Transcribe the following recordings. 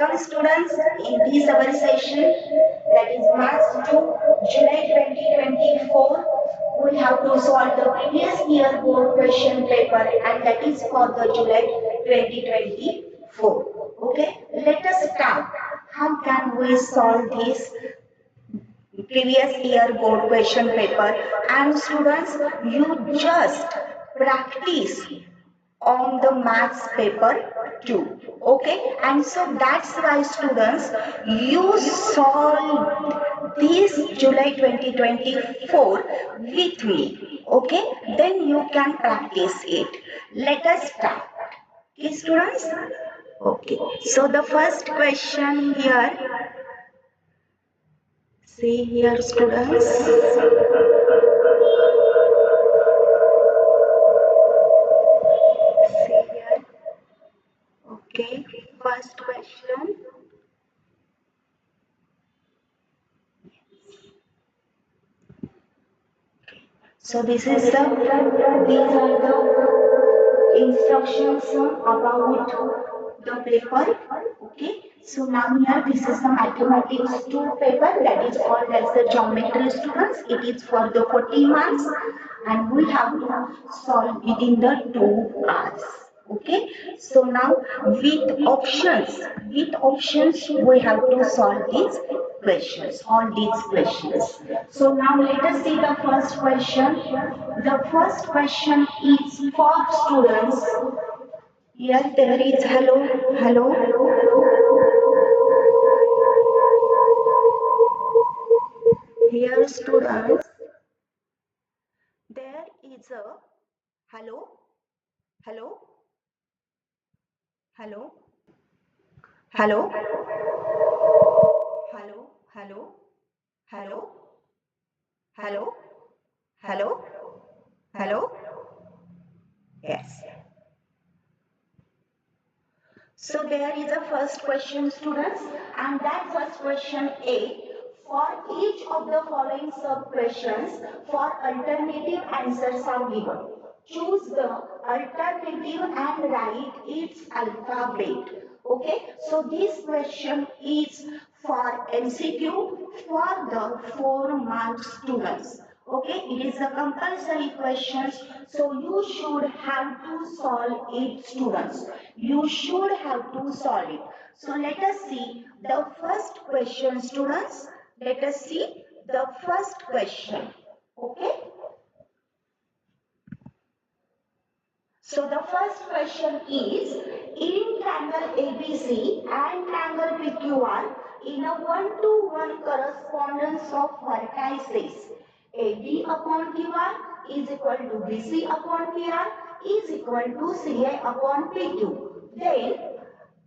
Welcome students in this our session, that is Maths to July 2024. We have to solve the previous year board question paper and that is for the July 2024. Okay, let us start. How can we solve this previous year board question paper? And students, you just practice on the maths paper too. Okay, and so that's why students, you solve this July 2024 with me. Okay, then you can practice it. Let us start. Okay students. Okay, so the first question here, see here students. See here. Okay, first question. So these are the instructions about the paper. Okay. So now here this is the mathematics 2 paper, that is called as the geometry students. It is for the 40 marks and we have to solve within the 2 hours. Okay, so now with options we have to solve these questions, all these questions. So now let us see the first question. The first question is for students. Here there is hello. Here students, there is a hello, hello, hello, hello, hello, hello, hello, hello, hello, hello. Yes. So there is a first question students, and that first question A, for each of the following sub questions, for alternative answers are given. Choose the alternative and write its alphabet. Okay, so this question is for MCQ for the 4 mark students. Okay, it is a compulsory question, so you should have to solve it students. You should have to solve it. So let us see the first question students. Let us see the first question. Okay. So the first question is, in triangle ABC and triangle PQR, in a one-to-one correspondence of vertices, AB upon QR is equal to BC upon PR is equal to CA upon PQ. Then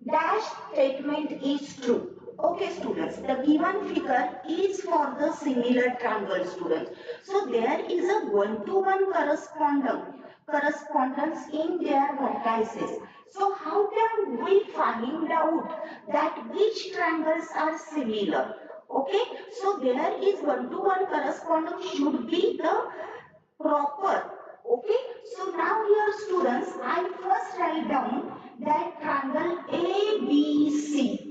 dash statement is true. Okay students, the given figure is for the similar triangle students. So there is a one-to-one correspondence in their vertices. So how can we find out that which triangles are similar? Okay, so there is one-to-one correspondence should be the proper. Okay, so now here students, I first write down that triangle ABC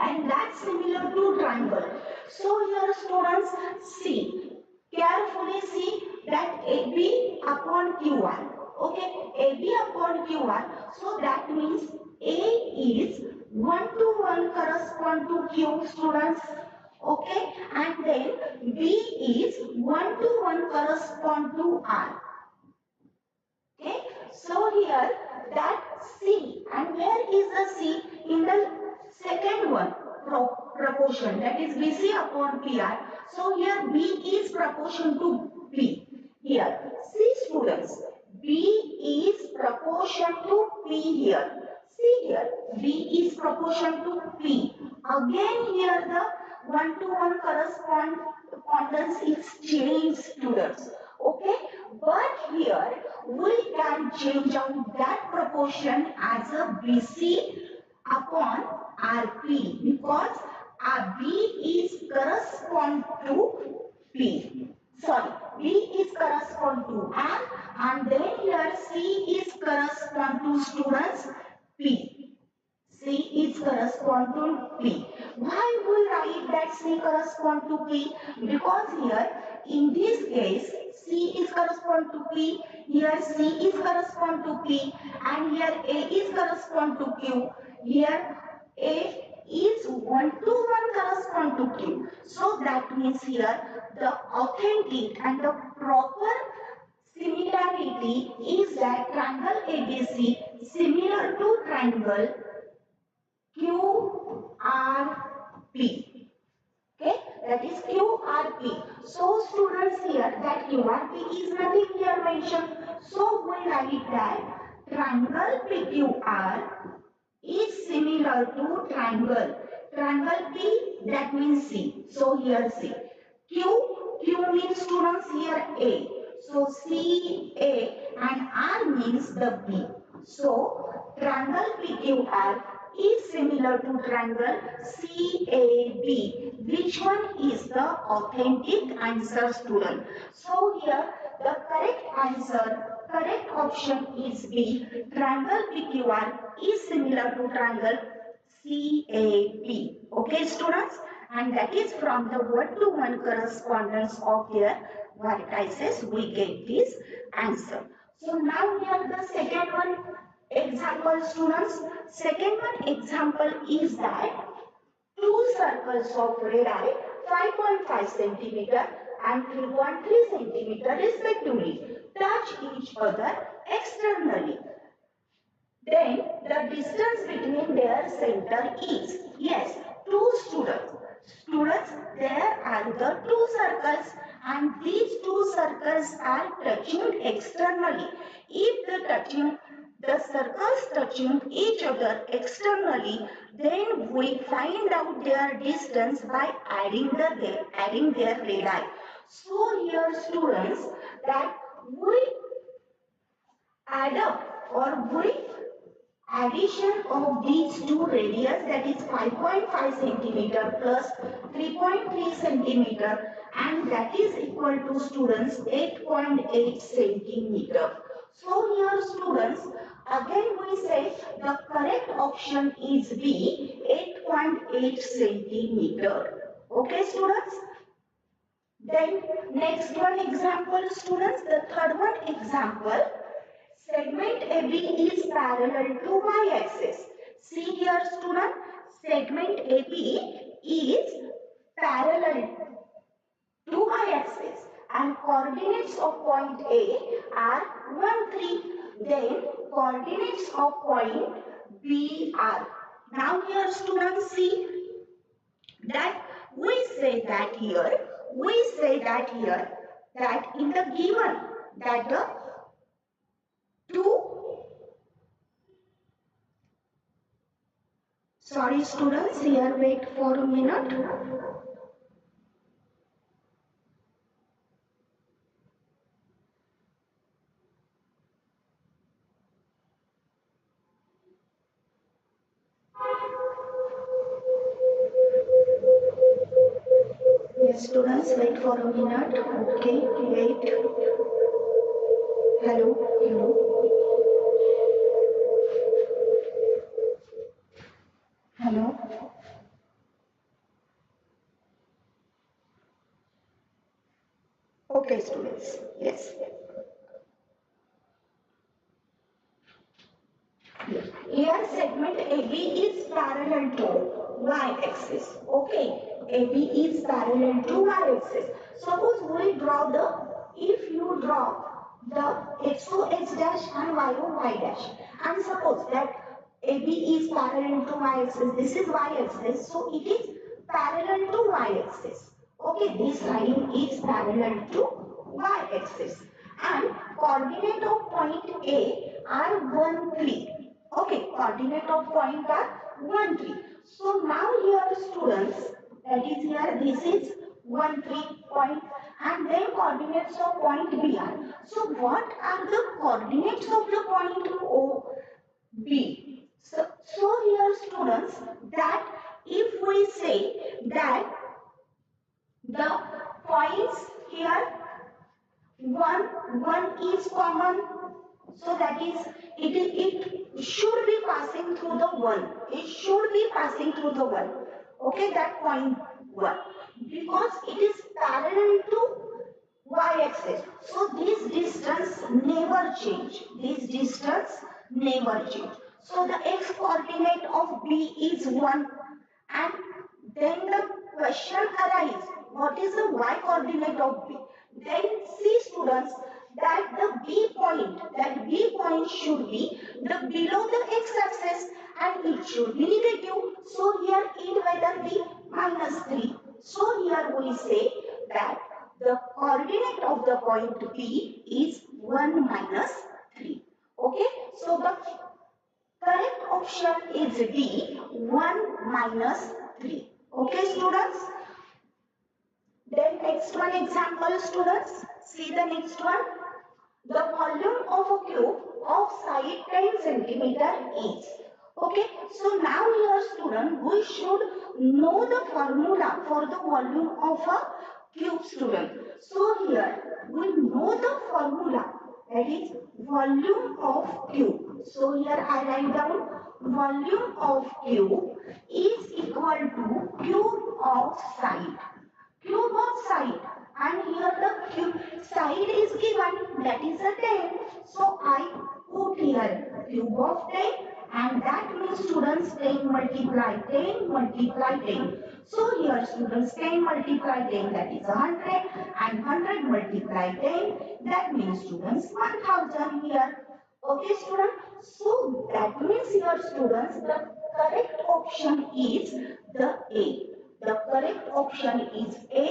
and that's similar to triangle. So here students, see, carefully see that AB upon QR. Okay, AB upon QR. So that means A is 1-to-1 correspond to Q students. Okay, and then B is 1-to-1 correspond to R. Okay, so here that C, and where is the C? In the second one, proportion, that is BC upon PR. So here B is proportion to P. Here, see students, B is proportion to P here. See here, B is proportion to P. Again here the one-to-one correspondence is changed students. Okay, but here we can change out that proportion as a BC upon RP because B is correspond to P. Sorry, B is correspond to R and then here C is correspond to students P. C is correspond to P. Why we write that C correspond to P? Because here in this case C is correspond to P, here C is correspond to P, and here A is correspond to Q. Here A is 1 to 1 correspond to Q. So that means here the authentic and the proper similarity is that triangle ABC similar to triangle QRP. Okay, that is QRP. So students here that QRP is nothing here mentioned. So we write that triangle PQR is similar to triangle P, that means C. So here C. Q means students here A. So C A and R means the B. So triangle PQR is similar to triangle CAB. Which one is the authentic answer, student? So here the correct answer, correct option is B. Triangle PQR is similar to triangle CAB. Okay, students? And that is from the one-to-one correspondence of their vertices we get this answer. So now here the second one example, students. Second one example is that two circles of radii 5.5 centimeter and 3.3 centimeter respectively touch each other externally. Then the distance between their center is, yes, two students. Students, there are the two circles and these two circles are touching externally. If the circles touching each other externally, then we find out their distance by adding their radii. So here students that we add up or we addition of these two radius, that is 5.5 centimeter plus 3.3 centimeter, and that is equal to students 8.8 centimeter. So here students again we say the correct option is B, 8.8 centimeter. Okay students? Then next one example students, the third one example. Segment AB is parallel to y-axis. See here student, segment AB is parallel to y-axis and coordinates of point A are 1, 3. Then coordinates of point B are. Now here students see that we say that here that in the given that the two, sorry students, here wait for a minute. Yes students, wait for a minute. Okay, wait. Hello. Hello. Okay students, yes. Here segment AB is parallel to y-axis. Okay, AB is parallel to y-axis. Suppose we draw if you draw the XOX dash and YOY dash, and suppose that AB is parallel to y-axis, this is y-axis, so it is parallel to y-axis. Okay, this line is parallel to y-axis and coordinate of point A are 1, 3. Okay, coordinate of point are 1, 3. So now here students, that is here this is 1, 3 point and then coordinates of point B are. So what are the coordinates of the point O, B? So here students that if we say that the points here 1 is common, So that is, it should be passing through the 1. It should be passing through the 1. Okay, that point 1. Because it is parallel to y-axis. So this distance never change. This distance never change. So the x coordinate of B is 1. And then the question arises, what is the y coordinate of B? Then see students, that B point should be the below the x-axis and it should be negative. So here it better be -3. So here we say that the coordinate of the point B is 1 minus 3. Okay, so the correct option is D, 1 minus 3. Okay, students? Then next one example, students. See the next one. The volume of a cube of side 10 centimeter is. Okay, so now here student, we should know the formula for the volume of a cube, student. So here we know the formula, that is volume of cube. So here I write down volume of cube is equal to cube of side. Cube of side, and here the cube side is given, that is a 10. So I put here cube of 10, and that means students 10 multiply 10 multiply 10. So here students 10 multiply 10, that is 100, and 100 multiply 10, that means students 1000 here. Okay student, so that means here students the correct option is the A. The correct option is A,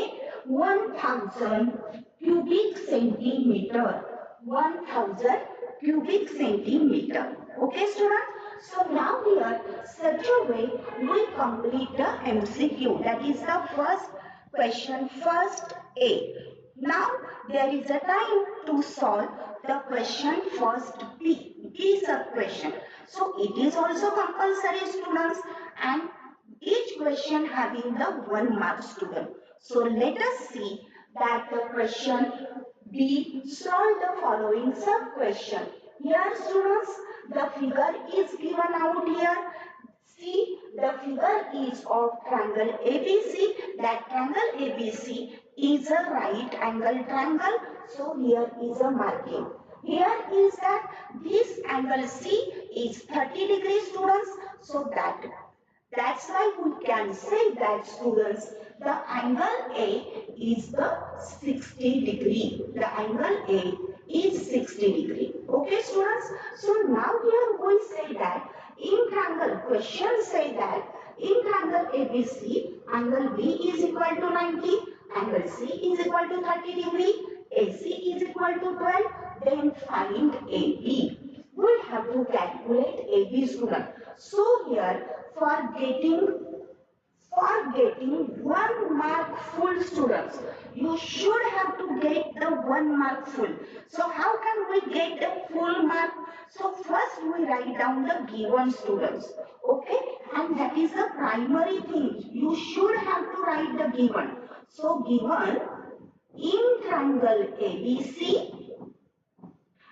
1000 cubic centimeter. 1000 cubic centimeter. Okay students? So now here such a way we complete the MCQ. That is the first question, first A. Now there is a time to solve the question first B sub question. So it is also compulsory students, and each question having the 1 mark student. So let us see that the question B, solve the following sub question. Here students, the figure is given out here. See, the figure is of triangle ABC. That triangle ABC is a right angle triangle. So here is a marking. Here is that this angle C is 30 degrees students. So that's why we can say that students, the angle A is the 60 degree. The angle A is 60 degree. Okay students? So now here we say that in triangle, question say that in triangle ABC, angle B is equal to 90, angle C is equal to 30 degree, AC is equal to 12, then find AB. We have to calculate AB student. So here for getting 1 mark full students, you should have to get the 1 mark full. So how can we get the full mark? So first we write down the given students. Okay, and that is the primary thing. You should have to write the given. So given in triangle ABC,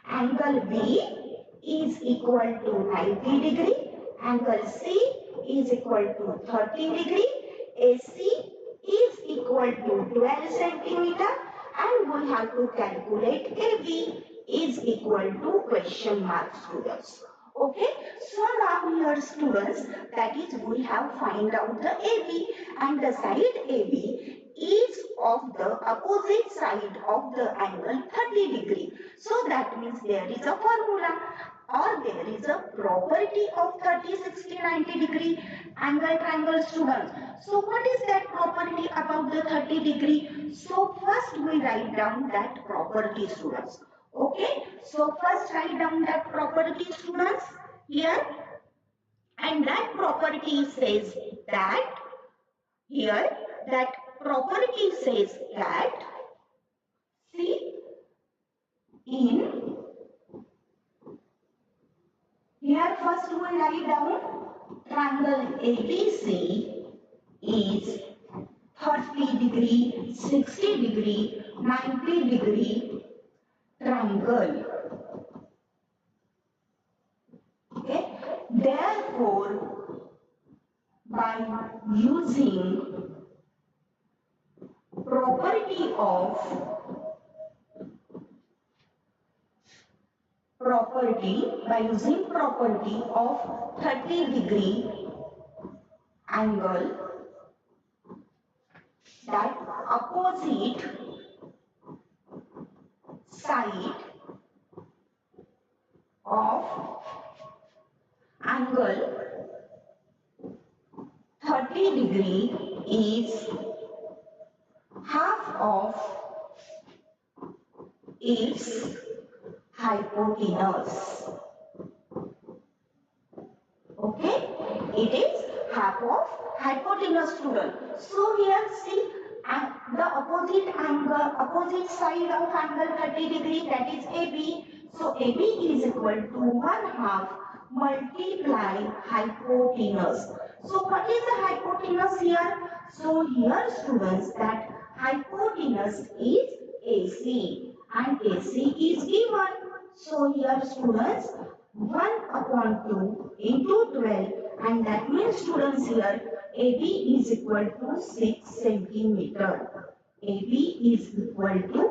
angle B is equal to 90 degree, angle C is equal to 30 degree, AC is equal to 12 centimeter, and we have to calculate AB is equal to question mark students. Okay, so now here students, that is we have find out the AB, and the side AB is of the opposite side of the angle 30 degree. So that means there is a formula or there is a property of 30, 60, 90 degree angle triangle students. So what is that property about the 30 degree? So first we write down that property students. Okay, so first write down that property students here, and that property says that here, that property says that, see, in here first we write down triangle ABC is 30 degree, 60 degree, 90 degree triangle. by using property of 30-degree angle, that opposite side of angle 30-degree is half of its hypotenuse. Okay, it is half of hypotenuse, student. So here see the opposite side of angle 30-degree, that is AB. So AB is equal to 1/2 multiply hypotenuse. So what is the hypotenuse here? So here, students, that hypotenuse is AC and AC is given. So here, students, 1/2 into 12, and that means, students, here AB is equal to 6 centimeter. AB is equal to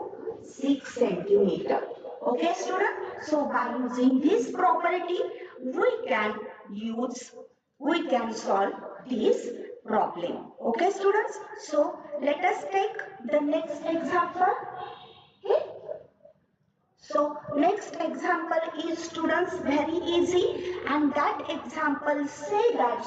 6 centimeter. Okay, student. So by using this property, we can solve this problem. Okay, students. So let us take the next example. Okay. So next example is, students, very easy, and that example say that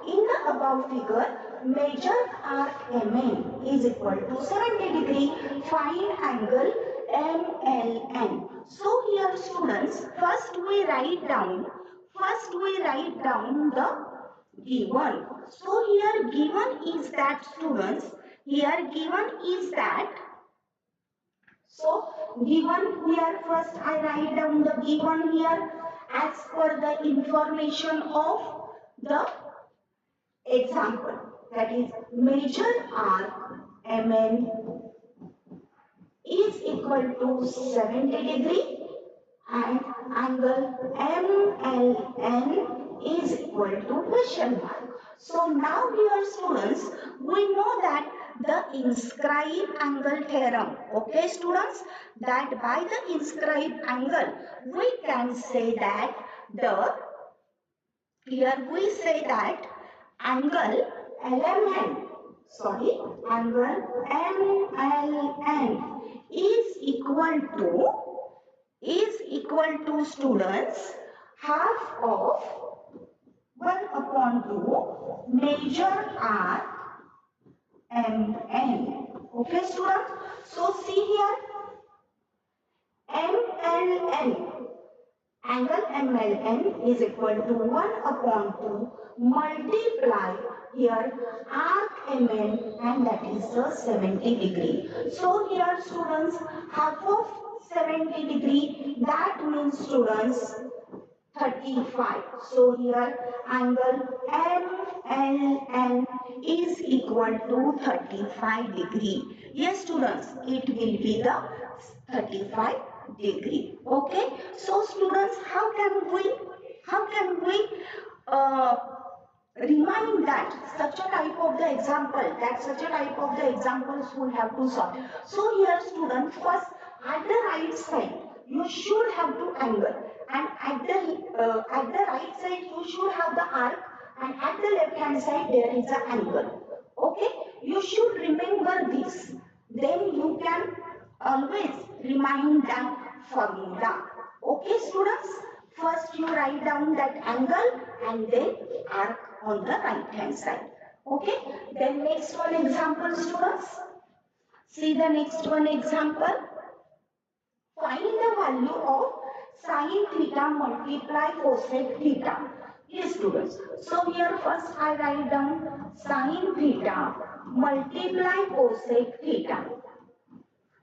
in the above figure, measure arc MN is equal to 70-degree, find angle MLN. So here, students, first we write down the given. So here given is that, students, so given here, first I write down the given here as per the information of the example, that is measure arc MN is equal to 70-degree and angle MLN is equal to question mark. So now here, students, we know that the inscribed angle theorem. Okay, students, that by the inscribed angle we can say that angle MLN is equal to, students, half of 1/2 measure arc MN. Okay, students. So see here, MLN, angle MLN is equal to 1/2 multiply here arc MN, and that is the 70-degree. So here, students, half of 70-degree, that means, students, 35. So here angle MLN is equal to 35-degree. Yes, students, it will be the 35-degree. Okay. So students, how can we uh, remind that such a type of the examples we have to solve. So here, students, first at the right side you should have to angle, and at the right side you should have the arc, and at the left hand side there is an angle. Okay, you should remember this, then you can always remind that formula. Okay, students, first you write down that angle and then arc on the right hand side. Okay, then next one example, students. See the next one example. Find the value of sin theta multiply cosec theta. Yes, students. So here first I write down sin theta multiply cosec theta,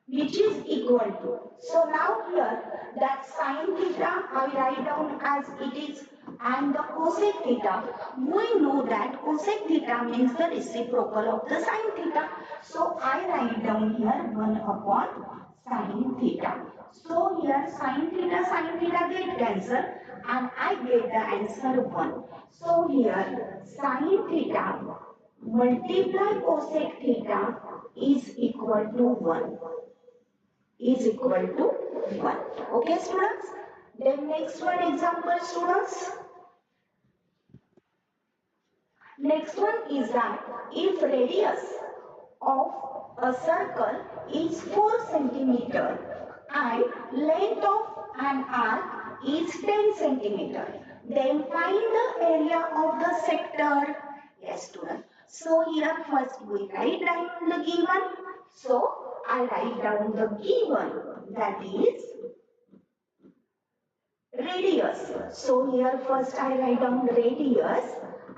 which is equal to. So now here that sin theta I write down as it is, and the cosec theta, we know that cosec theta means the reciprocal of the sin theta. So I write down here 1/sin theta. So here sin theta get cancelled and I get the answer 1. So here sin theta multiply cosec theta is equal to 1. Is equal to 1. Okay students? Then next one example students. Next one is that if radius of a circle is 4 centimeter and length of an arc is 10 centimeter, then find the area of the sector. Yes student. So here first we write down the given. So I write down the given, that is radius. So here first I write down radius.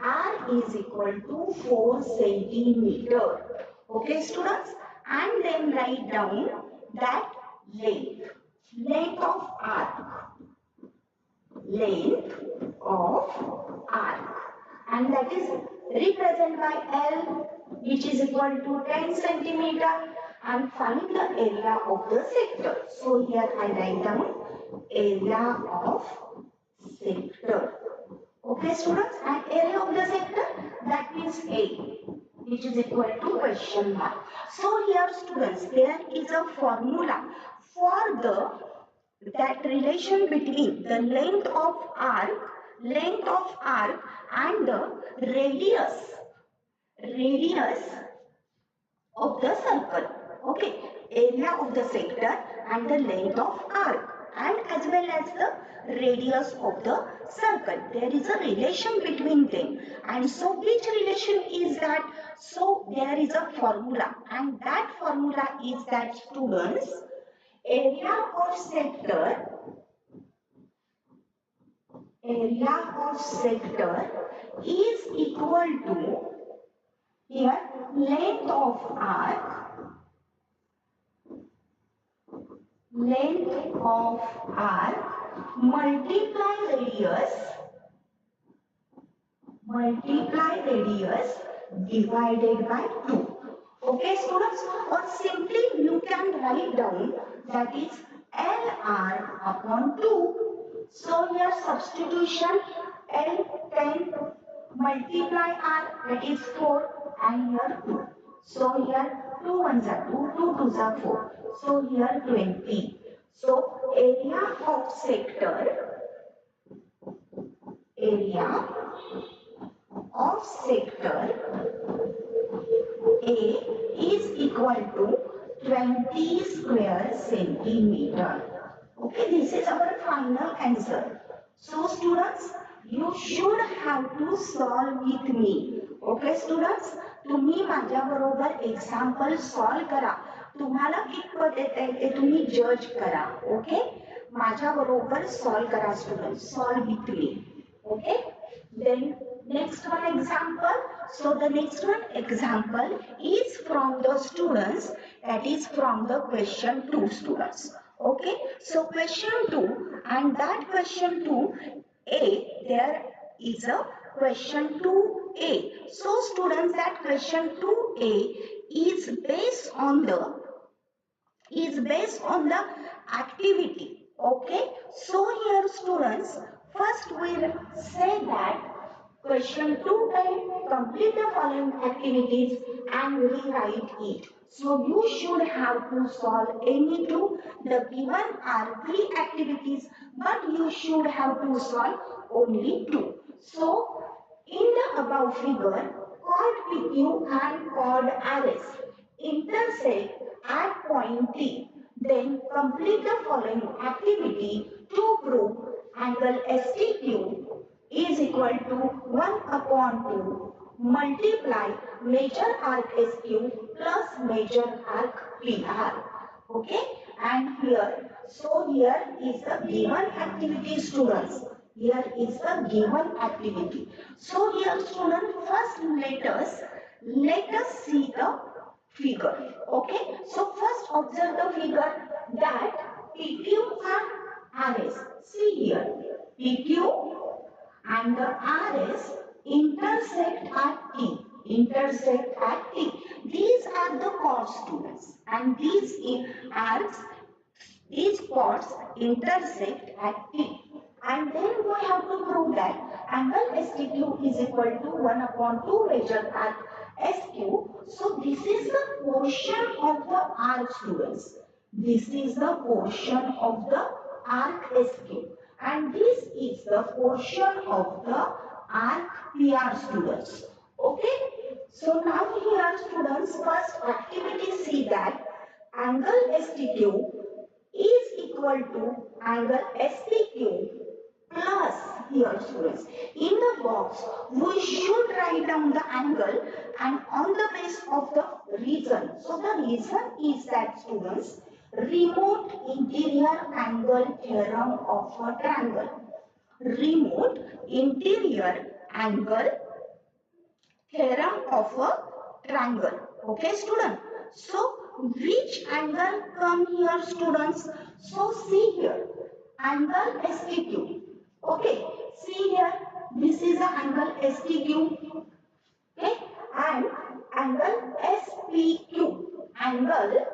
R is equal to 4 centimeter. Okay students? And then write down that length. Length of arc. Length of arc. And that is represented by L, which is equal to 10 centimeter, and find the area of the sector. So here I write down area of sector. Okay students, and area of the sector, that means A, which is equal to question mark. So here students, there is a formula for that relation between the length of arc and the radius of the circle. Okay, area of the sector and the length of arc, and as well as the radius of the circle. There is a relation between them, and so which relation is that? So there is a formula, and that formula is that students, area of sector is equal to here length of arc multiply radius divided by 2. Okay students, or simply you can write down that is LR upon 2. So here substitution, L 10 multiply R, that is 4, and here 2. So here 2 ones are 2, 2 twos are 4. So here 20. So area of sector A is equal to 20 square centimeter. Okay, this is our final answer. So students, you should have to solve with me. Okay students, तुम्ही माझ्या बरोबर example solve करा. तुम्हाला कितपत येते ते तुम्ही जज करा. ओके, माझ्या बरोबर सॉल्व करा student. Solve with me. Okay, then next one example. So the next one example is from the students, that is from the question 2 students. Okay, so question 2, and that question 2a, there is a question 2a. So students, that question 2a is based on the activity. Okay, so here students, first we'll say that question 2a, complete the following activities and rewrite it. So you should have to solve any two. The given are 3 activities, but you should have to solve only 2. So in the above figure, chord PQ and chord RS intersect at point T. Then complete the following activity to prove angle STQ is equal to 1 upon 2 multiply major arc SQ plus major arc PR. Okay, and here, so here is the given activity students. Here is the given activity. So here students, first let us see the figure. Okay, so first observe the figure that PQ and RS. See here, PQ and the RS intersect at T. Intersect at T. These are the chord students, and these arcs These chords intersect at P. And then we have to prove that angle STQ is equal to 1 upon 2 major arc SQ. So this is the portion of the arc, students. This is the portion of the arc SQ. And this is the portion of the arc PR, students. Okay. So now here, students, first activity see that angle STQ is equal to angle SPQ plus, here students, in the box we should write down the angle and on the base of the reason. So the reason is that, students, remote interior angle theorem of a triangle. Remote interior angle theorem of a triangle. Okay, student. So which angle come here, students? So see here, angle STQ. Okay, see here, this is the angle STQ. Okay, and angle SPQ. Angle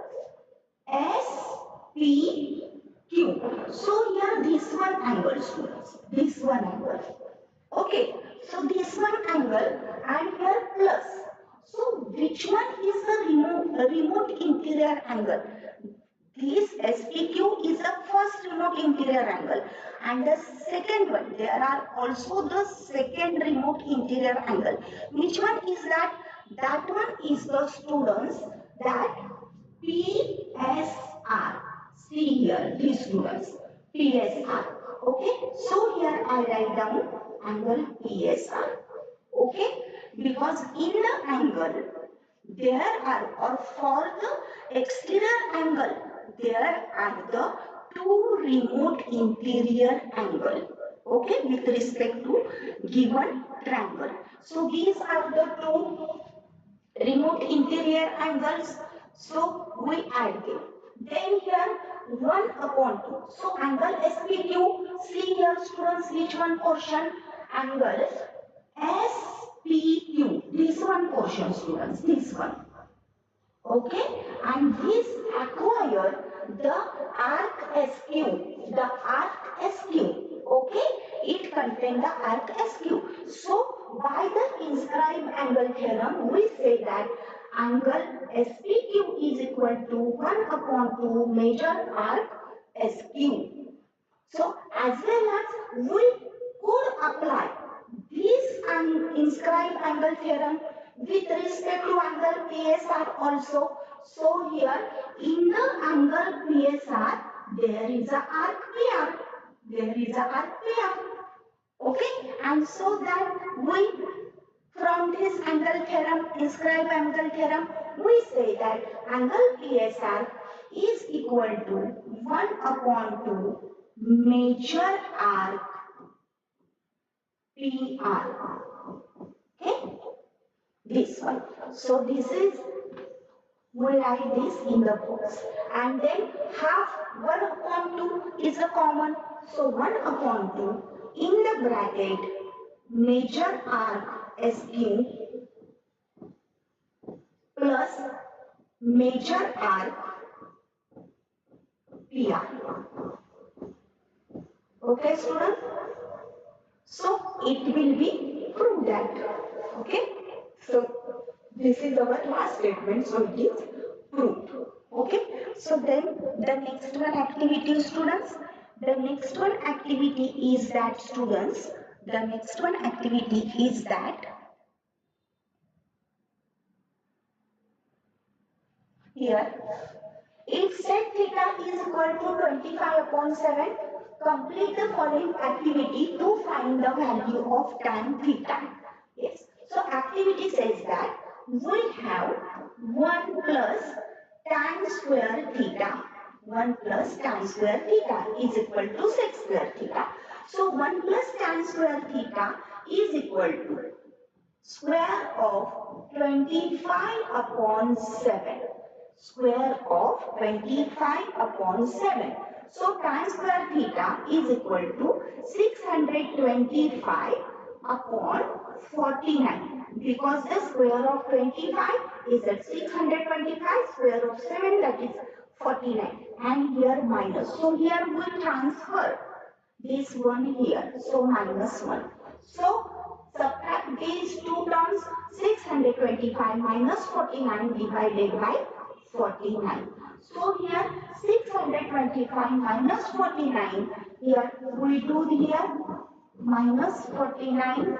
SPQ. So here this one angle, students. This one angle. Okay, so this one angle and here plus. So which one is the remote interior angle? This SPQ is the first remote interior angle and the second one, there are also the second remote interior angle. Which one is that? That one is the, students, that PSR. See here, these students, PSR. Okay, so here I write down angle PSR. Okay, because in the angle there are, or for the exterior angle, there are the two remote interior angle. Okay, with respect to given triangle. So these are the two remote interior angles. So we add them. Then here 1 upon 2. So angle SPQ, see here students, which one portion? Angle SPQ. This one portion, students, this one. Okay, and this acquire the arc SQ, the arc SQ. Okay, it contains the arc SQ. So by the inscribed angle theorem, we say that angle SPQ is equal to 1 upon 2 major arc SQ. So as well as we could apply this inscribed angle theorem with respect to angle PSR also. So here in the angle PSR there is a arc PR. There is a arc PR. Okay, and so that we, from this angle theorem, inscribed angle theorem, we say that angle PSR is equal to 1 upon 2 major arc PR. Okay, this one. So this is, we write this in the box. And then half 1 upon 2 is a common. So 1 upon 2 in the bracket major arc SQ plus major arc PR. Okay, student? So it will be proved that. Okay? So this is our last statement. So it is proved. Okay? So then the next one activity, students. The next one activity is that, students. The next one activity is that here, if sec theta is equal to 25 upon 7, complete the following activity to find the value of tan theta. Yes. So activity says that we have 1 plus tan square theta. 1 plus tan square theta is equal to sec square theta. So 1 plus tan square theta is equal to square of 25 upon 7. Square of 25 upon 7. So tan square theta is equal to 625 upon 49. Because the square of 25 is at 625, square of 7, that is 49. and here minus. So here we transfer this one here. So minus 1. So subtract these two terms. 625 minus 49 divided by 49. So here 625 minus 49. Here we do here minus 49.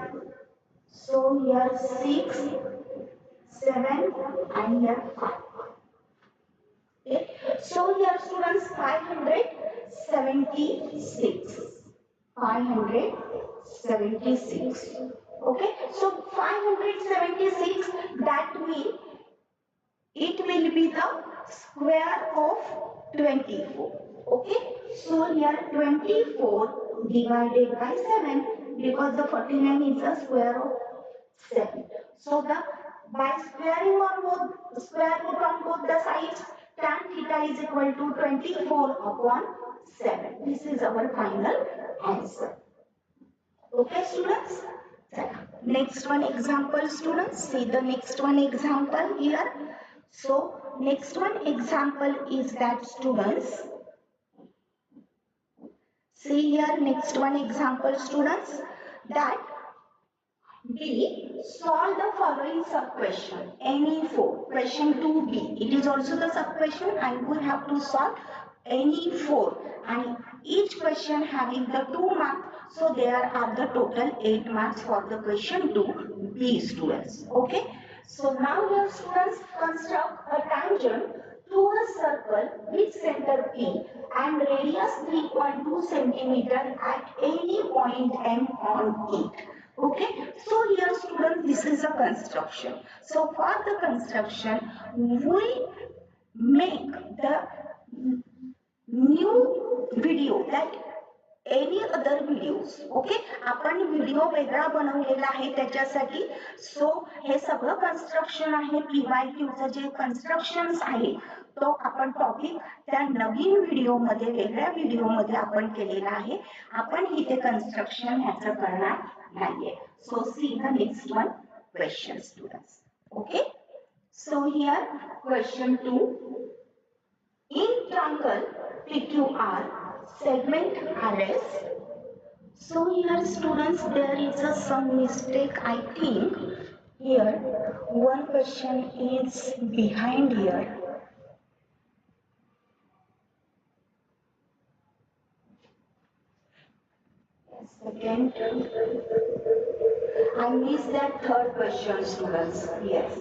So here 6, 7 and here 5. Okay. So here students 576. 576. Okay. So 576, that means it will be the square of 24. Okay. So here 24 divided by 7, because the 49 is the square of 7. So the by squaring on both square root on both the sides, tan theta is equal to 24 upon 7. This is our final answer. Okay, students. Next one example, students. See the next one example here. So next one example is that, students. See here next one example, students, that B. Solve the following sub-question. Any 4. Question 2B. It is also the sub-question. I will have to solve any 4. And each question having the 2 marks. So there are the total 8 marks for the question 2B, students. Okay. So now here, students, construct a tangent to a circle with center P and radius 3.2 centimeter at any point M on it. Okay, so here, students, this is a construction. So for the construction, we make the new video that any other videos. Okay, आपण video वेगळा बनवलेला आहे त्याच्यासाठी. सो हे सगळं construction आहे. PYQ चं जे constructions आहे तो आपण टॉपिक त्या नवीन व्हिडिओमध्ये, वेगळ्या व्हिडिओमध्ये आपण केलेला आहे. आपण इथे कन्स्ट्रक्शन ह्याचं करणार नाहीये. So see the next one question, students. Okay, so here question 2. In triangle PQR, segment RS. So here, students, there is some mistake. I think here one question is behind here. Second, I missed that third question, students. Yes.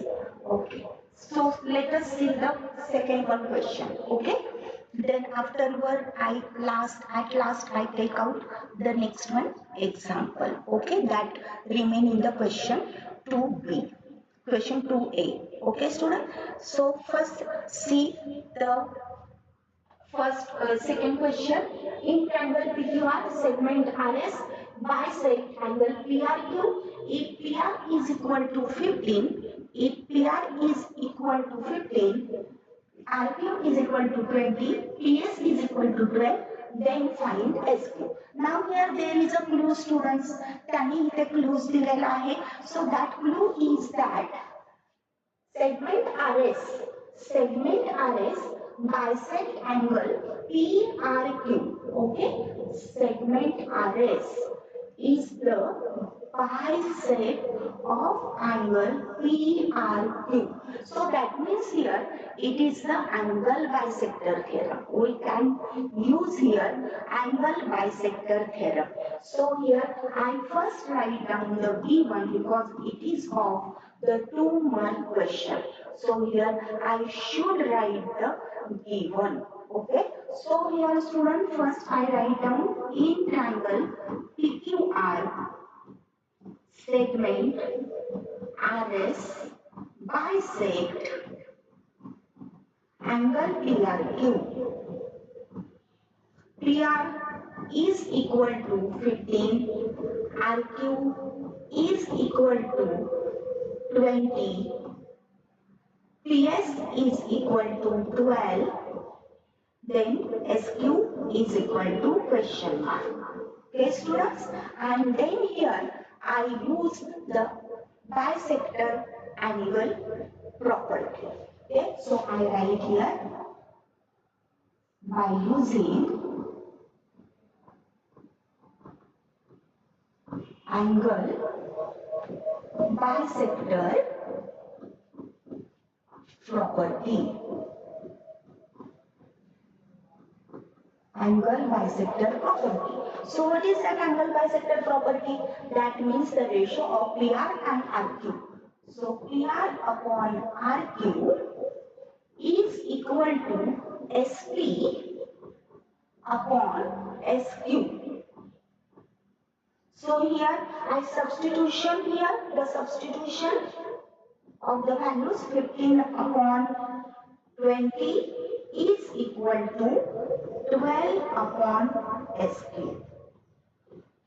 Okay. So let us see the second one question. Okay. Then afterward, at last I take out the next one example. Okay, that remain in the question 2B, question 2A. Okay, student. So first see the second question. In triangle PQR, segment RS bisect angle PRQ. If PR is equal to 15, if PR is equal to 15, RQ is equal to 20, PS is equal to 12, then find SQ. Now here there is a clue, students. त्यांनी इथे clues दिलेला आहे. So that clue is that segment RS bisect angle PRQ. Okay, segment RS is the bisect of angle PRQ. So that means here it is the angle bisector theorem. We can use here angle bisector theorem. So here I first write down the given because it is of the 2-mark question. So here I should write the given. Okay. So here, student, first I write down in triangle PQR, segment RS bisect angle PRQ. PR is equal to 15, RQ is equal to 20, PS is equal to 12, then SQ is equal to question mark. Okay, students, and then here I use the bisector angle property. Okay, so I write here by using angle bisector property. Angle bisector property. So what is that angle bisector property? That means the ratio of PR and RQ. So PR upon RQ is equal to SP upon SQ. So here I substitution here, the substitution of the values 15 upon 20 is equal to 12 upon SQ.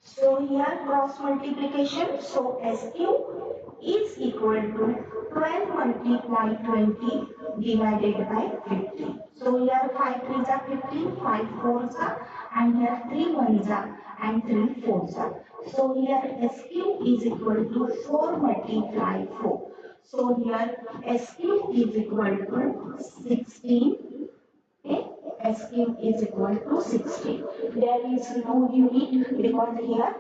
So here cross multiplication, so SQ is equal to 12 multiply 20 divided by 50. So here 5 3s are 15, 5 4s are, and here 3 1s are and 3 4s are. So here SQ is equal to 4 multiply 4. So here SQ is equal to 16. Okay, SQ is equal to 16. There is no unit because here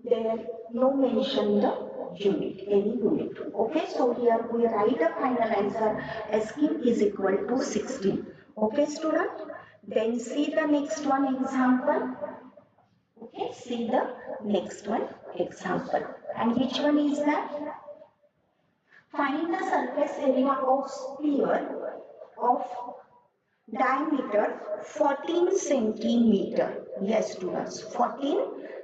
there no mention the unit, any unit. Okay, so here we write the final answer SQ is equal to 16. Okay, student. Then see the next one example. Okay, see the next one example. And which one is that? Find the surface area of sphere of diameter 14 centimeter. Yes, students, 14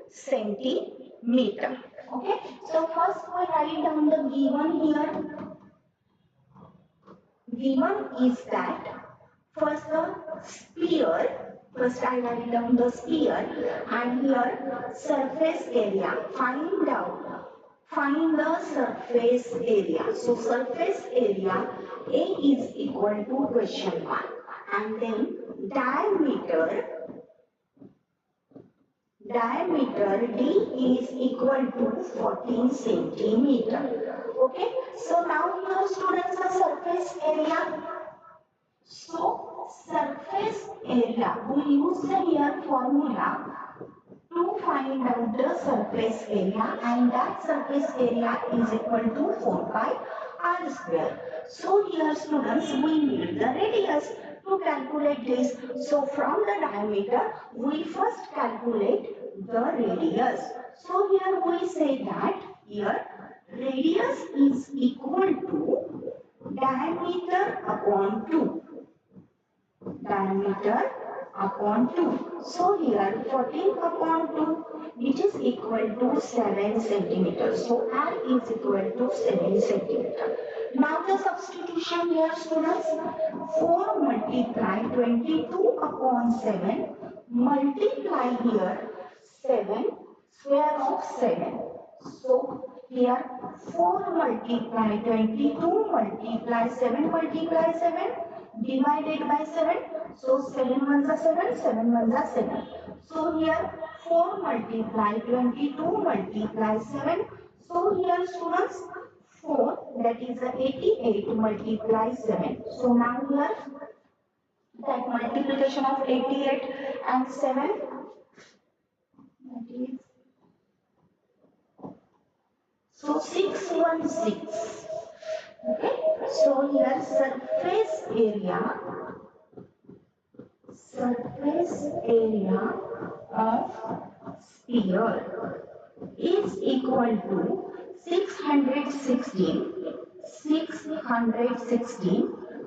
centimeter. Okay, so first we write down the given here. Given is that first the sphere. First I write down the sphere and here surface area. Find the surface area. So surface area A is equal to question mark and then diameter D is equal to 14 centimeter. Okay, so now here students the surface area. So surface area, we use the here formula to find out the surface area and that surface area is equal to 4 pi r square. So here students we need the radius to calculate this. So from the diameter we first calculate the radius. So here we say that here radius is equal to diameter upon 2. Diameter upon 2. So here 14 upon 2 which is equal to 7 centimeters. So R is equal to 7 centimeters. Now the substitution here students 4 multiply 22 upon 7 multiply here 7 square of 7. So here 4 multiply 22 multiply 7 multiply 7 divided by 7. So 7 ones are 7, 7 ones are 7. So here 4 multiply 22 multiply 7. So here students 4 that is 88 multiply 7. So now here that multiplication of 88 and 7 that is so 616. Okay, so here surface area of sphere is equal to 616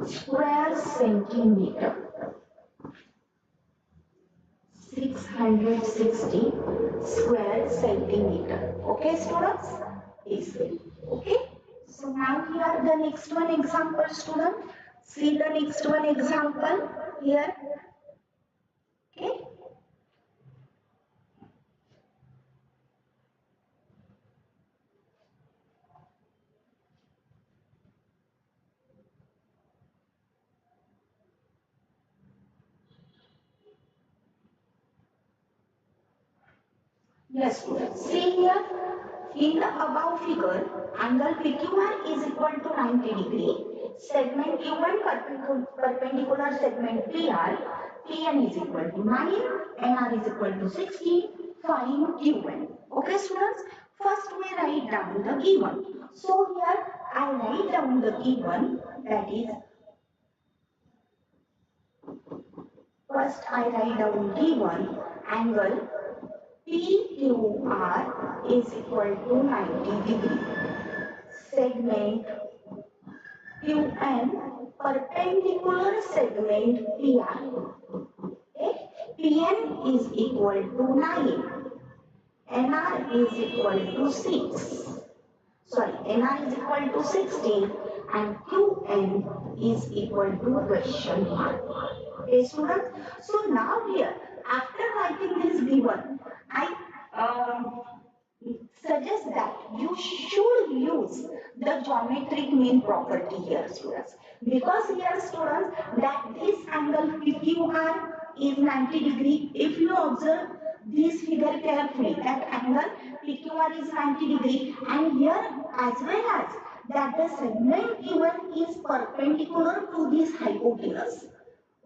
square centimeter. 660 square centimeter. Okay, students? Yes. Okay. So now here the next one example, student. See the next one example here. Okay. Yes, students. See here, in the above figure, angle PQR is equal to 90 degree. Segment Q1 perpendicular segment PR Pn is equal to 9, Nr is equal to 16, find Qn. Okay students, first we write down the given. So here I write down the given, that is, first I write down given angle PQR is equal to 90 degree. Segment QN perpendicular segment PR. Okay? PN is equal to 9. NR is equal to 6. Sorry, NR is equal to 16 and QN is equal to question mark. Okay, students? So now here, after writing this given, I suggest that you should use the geometric mean property here, students. Because here, students, that this angle PQR is 90 degree. If you observe this figure carefully, that angle PQR is 90 degree, and here as well as that the segment given is perpendicular to this hypotenuse.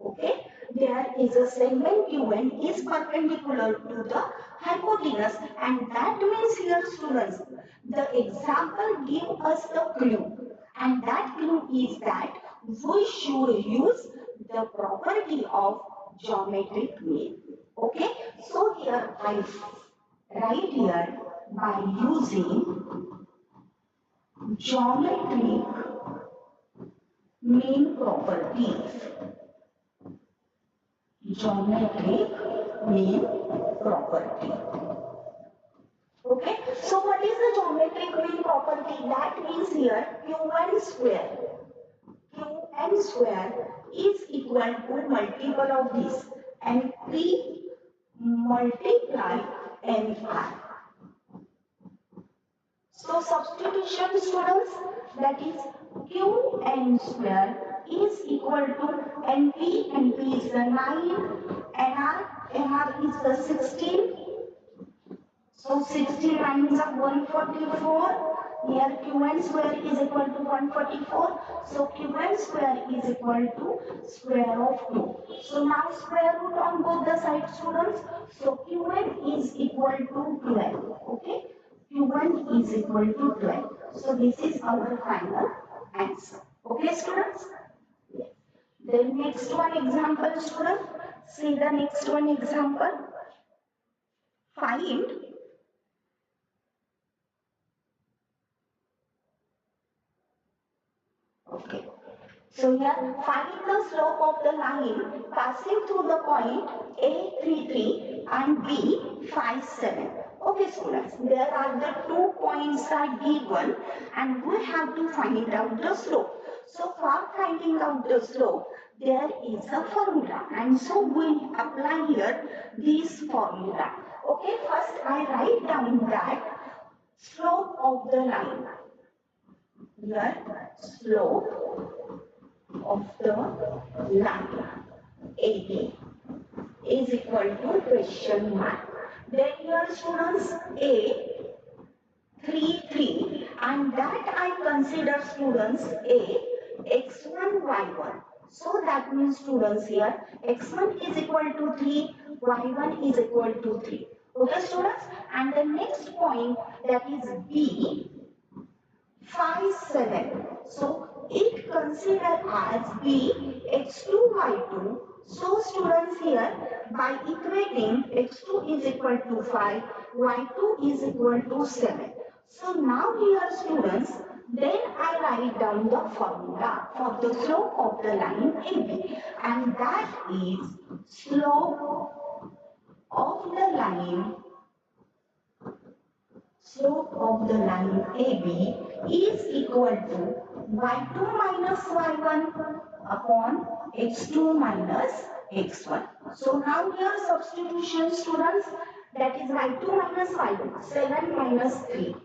Okay, there is a segment given is perpendicular to the hypotenuse, and that means here, students, the example give us the clue, and that clue is that we should use the property of geometric mean. Okay, so here I write here by using geometric mean properties. Geometric mean property. Okay, so what is the geometric mean property? That means here Qn square. Qn square is equal to multiple of this, and P multiply Nr. So substitution, students, that is Qn square is equal to Np is the 9, Nr is the 16. So 16 is 144. Here Qn square is equal to 144. So Qn square is equal to square of 2. So now square root on both the sides, students. So Qn is equal to 12. Okay. Q1 is equal to 12. So this is our final answer. Okay, students? The next one example, student. See the next one example. Find Okay. So here, find the slope of the line passing through the point A33 and B57. Okay, students, there are the 2 points are given and we have to find out the slope. So for finding out the slope, there is a formula, and so we apply here this formula. Okay, first I write down that slope of the line. Here, slope of the line AB is equal to question mark. Then here, students, A 3 and that I consider, students, A x1 y1. So that means, students, here x1 is equal to 3, y1 is equal to 3. Okay, students, and the next point, that is B 57. So it considered as B x2 y2. So students, here by equating x2 is equal to 5, y2 is equal to 7. So now here, students, then I write down the formula for the slope of the line AB, and that is slope of the line AB is equal to y2 minus y1 upon x2 minus x1. So now here substitution, students, that is y2 minus y1, 7 minus 3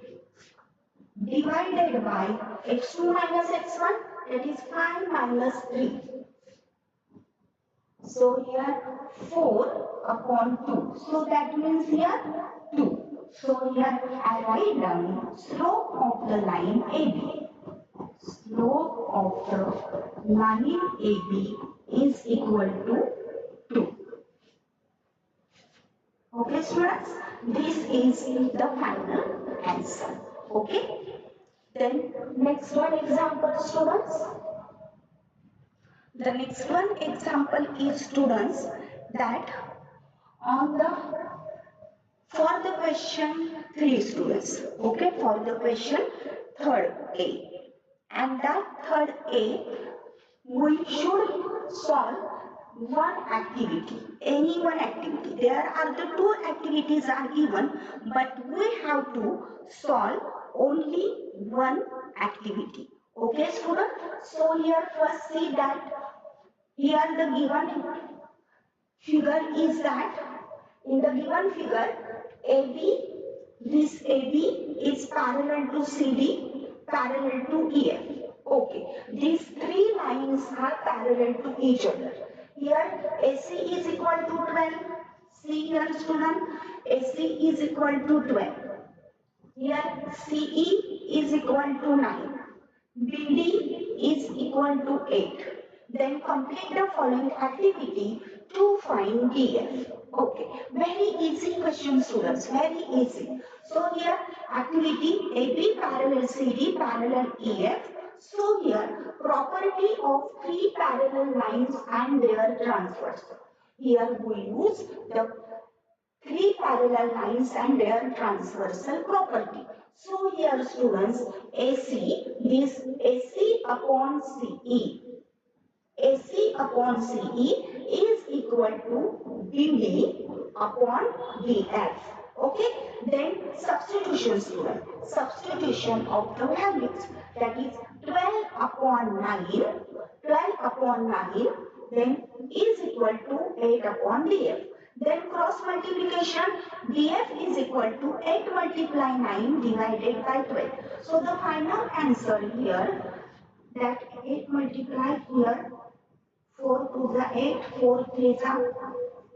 divided by x2 minus x1, that is 5 minus 3. So here 4 upon 2. So that means here 2. So here I write down slope of the line AB. Slope of the line AB is equal to 2. Okay students, this is the final answer. Okay. Then next one example students. The next one example is students that on the for the question 3 students. Okay, for the question third A. And that third A we should solve one activity, any one activity. There are the two activities are given, but we have to solve only one activity. Okay student, so here first see that here the given figure is that in the given figure AB, this AB is parallel to CD, parallel to EF. Okay, these three lines are parallel to each other. Here AC is equal to 12. See here student, AC is equal to 12. Here CE is equal to 9. BD is equal to 8. Then complete the following activity to find DF. Okay, very easy question students, very easy. So here activity AB parallel CD parallel EF. So here property of three parallel lines and their transfers. Here we use the three parallel lines and their transversal property. So here students, AC, this AC upon CE. AC upon CE is equal to BD upon BF. Okay, then substitution student. Substitution of the values, that is 12 upon 9, 12 upon 9, then is equal to 8 upon DF. Then cross multiplication, DF is equal to 8 multiply 9 divided by 12. So the final answer here, that 8 multiply here, 4 to the 8, 4 3 are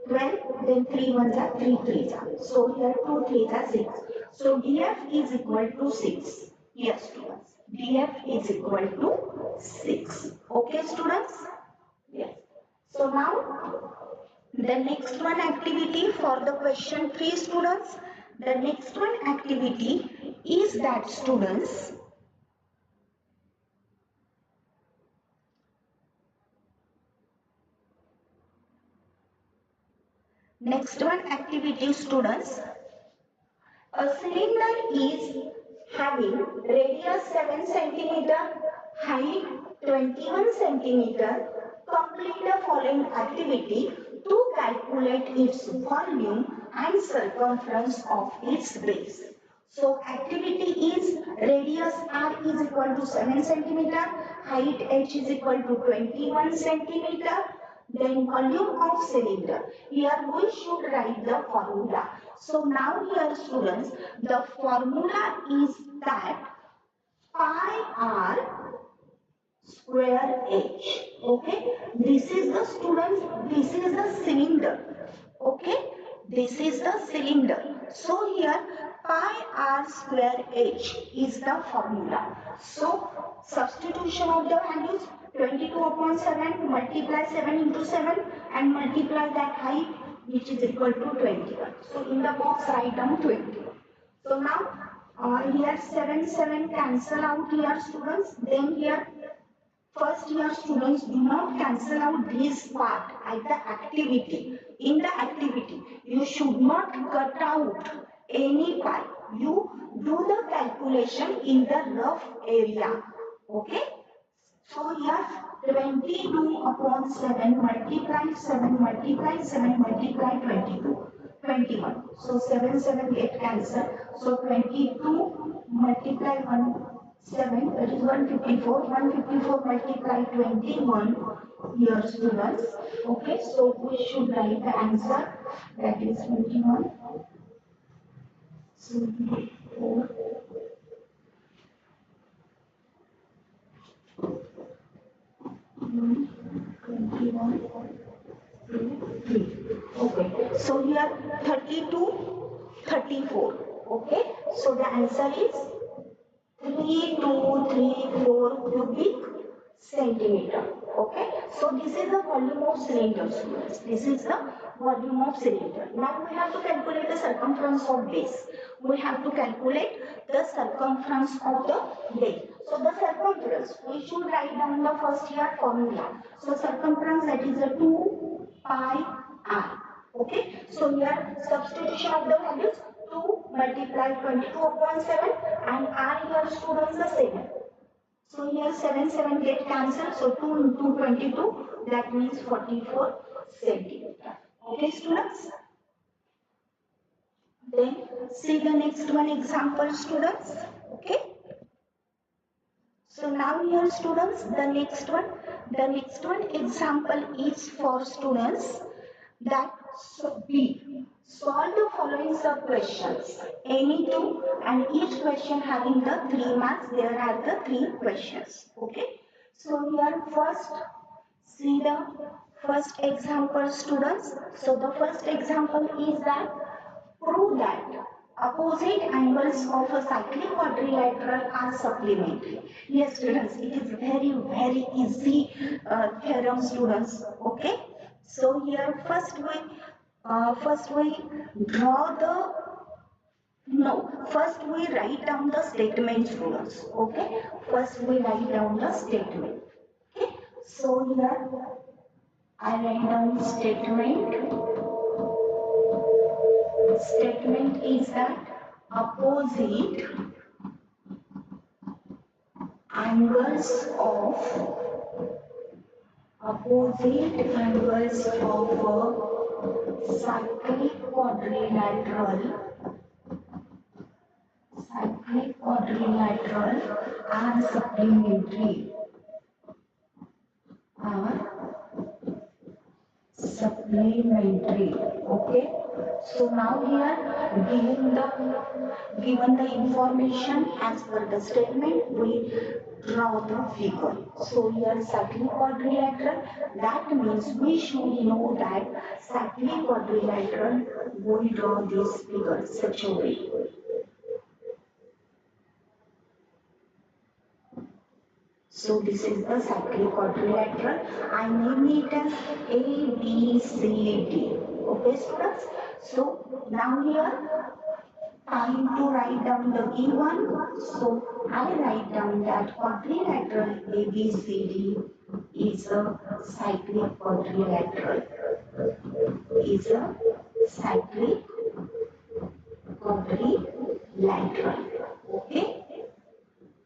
12, then 3 1s are 3 3s are. So here 2 3s are 6. So DF is equal to 6. Yes students, DF is equal to 6. Okay students? Yes. So now the next one activity for the question 3 students. The next one activity is that students, next one activity students, a cylinder is having radius 7 centimeter, height 21 centimeter. Complete the following activity to calculate its volume and circumference of its base. So activity is radius R is equal to 7 centimeter, height H is equal to 21 centimeter, then volume of cylinder. Here we should write the formula. So now here students, the formula is that pi r square h. Okay, this is the students, this is the cylinder. Okay, this is the cylinder. So here pi r square h is the formula. So substitution of the values, 22 upon 7, multiply 7 into 7 and multiply that height which is equal to 21. So in the box write down 20. So now here 7 7 cancel out here students. Then here first year students do not cancel out this part at the activity. In the activity, you should not cut out any part. You do the calculation in the rough area. Okay? So here 22 upon 7 multiply 7 multiply 7 multiply 22. 21. So 7 7 get cancelled. So 22 multiply 1 7, that is 154. 154 multiply 21 here students. Okay, so we should write the answer, that is 21. So 4 21 2 3. Okay, so here 32 34. Okay, so the answer is 3234 cubic centimeter. Okay, So this is the volume of cylinder, students. This is the volume of cylinder. Now we have to calculate the circumference of base. We have to calculate the circumference of the base. So the circumference, we should write down the first here formula. So circumference, that is a 2 pi r. Okay. So here substitution of the values, 2 multiply 22 upon 7 and r here students the 7. So here 7 get cancelled. So 2 into 22, that means 44 centimeter. Okay students. Then see the next one example students. Okay. So now here students, the next one example is for students that B. Solve the following sub questions. Any two, and each question having the 3 marks. There are the 3 questions. Okay. So here first, see the first example students. So the first example is that prove that opposite angles of a cyclic quadrilateral are supplementary. Yes, students, it is very easy theorem, students. Okay. So here first we draw the first we write down the statement, students. Okay. First we write down the statement. Okay. So here I write down statement. Statement is that opposite angles of a cyclic quadrilateral are supplementary. Okay. So now here given the information as per the statement, we draw the figure. So here cyclic quadrilateral, that means we should know that cyclic quadrilateral will draw this figure such a way. So this is the cyclic quadrilateral. I name it as A, B, C, D. Okay, students. So now here time to write down the given. So I write down that quadrilateral ABCD is a cyclic quadrilateral. Is a cyclic quadrilateral. Okay.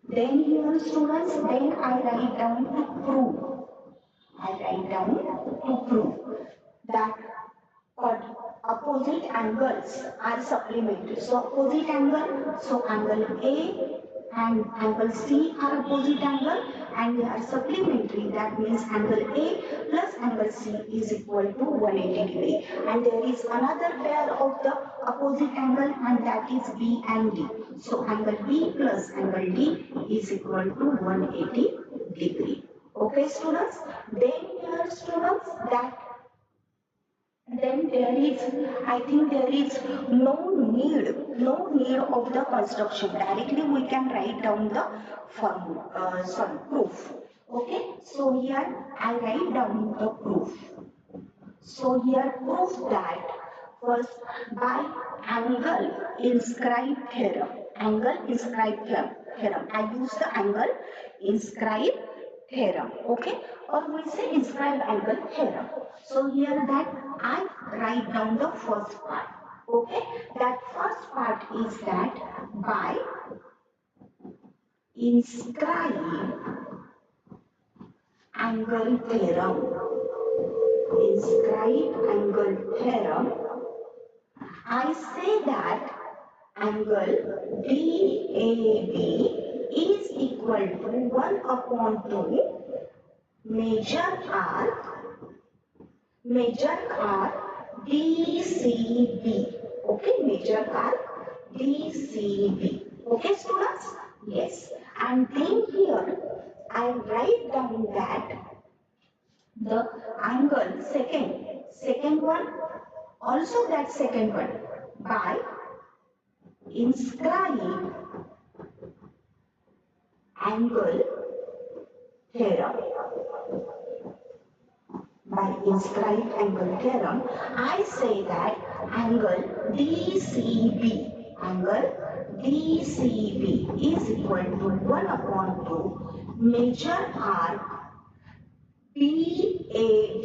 Then here students, then I write down to prove. That opposite angles are supplementary. So opposite angle, so angle A and angle C are opposite angle and they are supplementary. That means angle A plus angle C is equal to 180 degree. And there is another pair of the opposite angle and that is B and D. So angle B plus angle D is equal to 180 degree. Okay students. Then here students that then I think there is no need of the construction. Directly we can write down the formula, proof. Okay, so here I write down the proof. So here proof that first by angle inscribed theorem. Angle inscribed theorem. I use the angle inscribed theorem. Okay, or we say inscribed angle theorem. So here that I write down the first part. Okay, that first part is that by inscribed angle theorem. Inscribed angle theorem, I say that angle DAB is equal to 1 upon 2 major arc DCB. Okay, major arc DCB. Okay, students? Yes. And then here I write down that the angle second one, also that second one by inscribed angle theorem. by inscribed angle theorem, I say that angle DCB is equal to 1 upon 2 major arc BAD.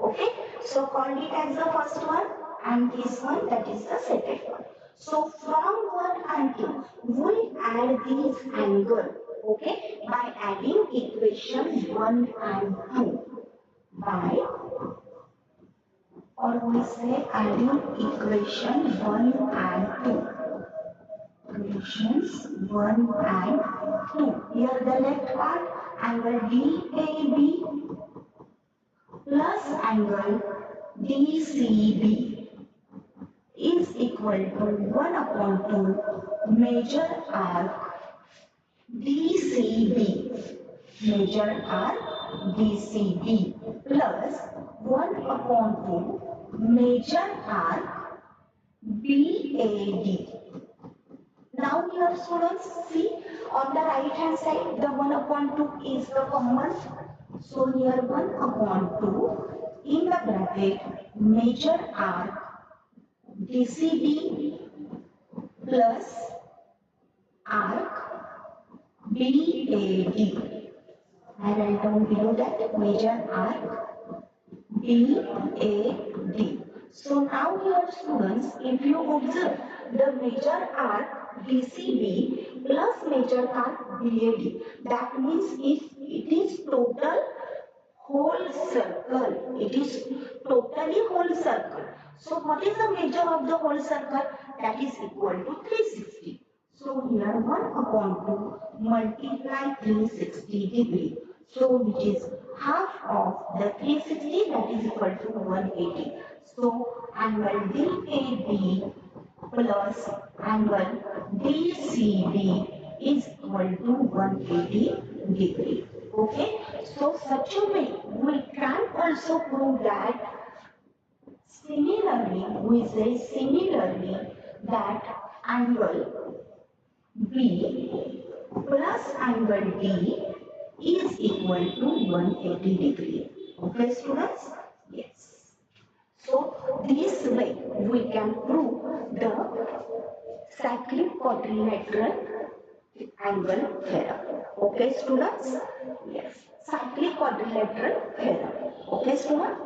Okay, so called it as the first one and this one that is the second one. So from 1 and 2 we add these angle, okay, by adding equation 1 and 2 by, or we say adding equation 1 and 2. Equations 1 and 2. Here the left part angle DAB plus angle DCB is equal to 1 upon 2 major arc DCB, major arc DCB plus 1 upon 2 major arc BAD. Now here students see on the right hand side the 1 upon 2 is the common. So here 1 upon 2 in the bracket major arc DCB plus arc BAD. I write down below that major arc BAD. So now here students, if you observe the major arc DCB plus major arc BAD, that means if it is total whole circle, it is totally whole circle. So what is the measure of the whole circle? That is equal to 360. So here 1 upon 2 multiply 360 degree. So which is half of the 360, that is equal to 180. So angle DAB plus angle DCB is equal to 180 degree. Okay, so such a way we can also prove that similarly that angle B plus angle D is equal to 180 degree. Okay students? Yes. So this way we can prove the cyclic quadrilateral angle theorem. Okay students? Yes. Cyclic quadrilateral theorem. Okay students?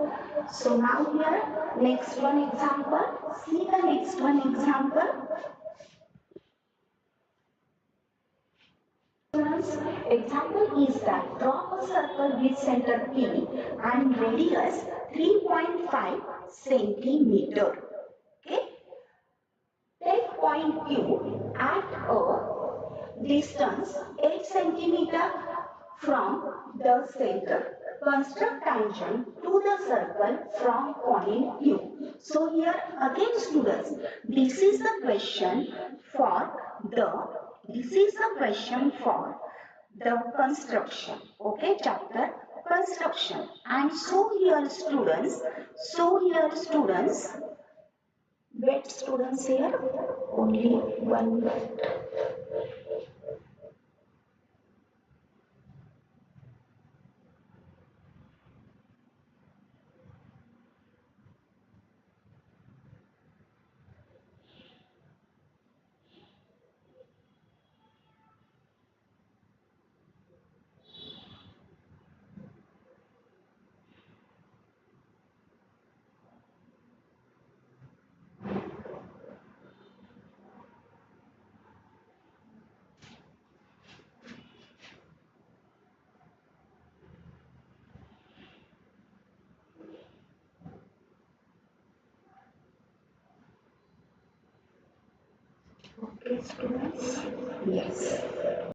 So now here next one example. See the next one example. Students, example is that draw a circle with center P and radius 3.5 centimeter. Okay. Take point Q at a distance 8 centimeter from the center. Construct tangent to the circle from point Q. So here again students, this is the question for the construction. Okay, chapter construction. And so here students, wait students here, only 1 minute. Okay students, yes.